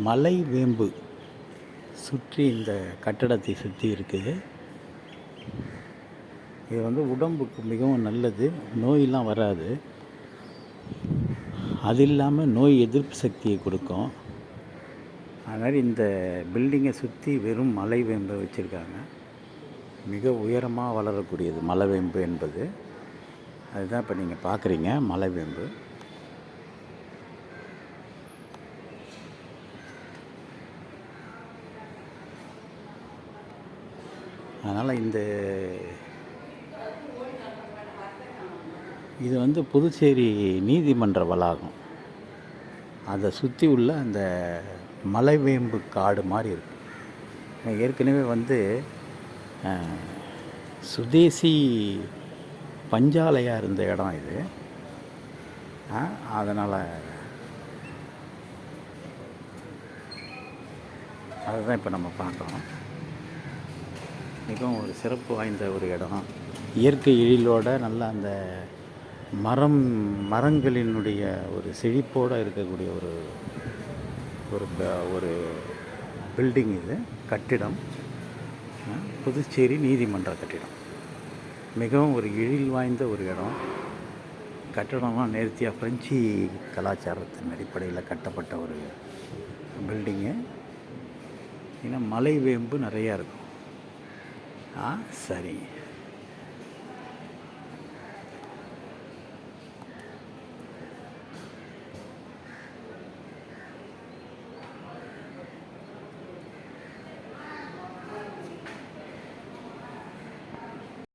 மலை வேம்பு சுற்றி இந்த கட்டடத்தை சுற்றி இருக்குது. இது உடம்புக்கு மிகவும் நல்லது, நோயெல்லாம் வராது. அது இல்லாமல் நோய் எதிர்ப்பு சக்தியை கொடுக்கும். அதனால் இந்த பில்டிங்கை சுற்றி வெறும் மலை வேம்பை வச்சுருக்காங்க. மிக உயரமாக வளரக்கூடியது மலை வேம்பு என்பது. அதுதான் இப்போ நீங்கள் பார்க்குறீங்க, மலை வேம்பு. அதனால் இது புதுச்சேரி நீதிமன்ற வளாகம். அதை சுற்றி உள்ள அந்த மலைவேம்பு காடு மாதிரி இருக்குது. ஏற்கனவே சுதேசி பஞ்சாலையாக இருந்த இடம் இது. அதனால் அதுதான் இப்போ நம்ம பார்க்குறோம். மிகவும் ஒரு சிறப்பு வாய்ந்த ஒரு இடம். இயற்கை எழிலோட நல்லா அந்த மரங்களினுடைய ஒரு செழிப்போடு இருக்கக்கூடிய ஒரு ஒரு பில்டிங் இது, கட்டிடம். புதுச்சேரி நீதிமன்ற கட்டிடம். மிகவும் ஒரு எழில் வாய்ந்த ஒரு இடம். கட்டடம்லாம் நேர்த்தியாக ஃப்ரெஞ்சு கலாச்சாரத்தின் அடிப்படையில் கட்டப்பட்ட ஒரு பில்டிங்கு. ஏன்னா மலை வேம்பு நிறையா இருக்கும். சரி.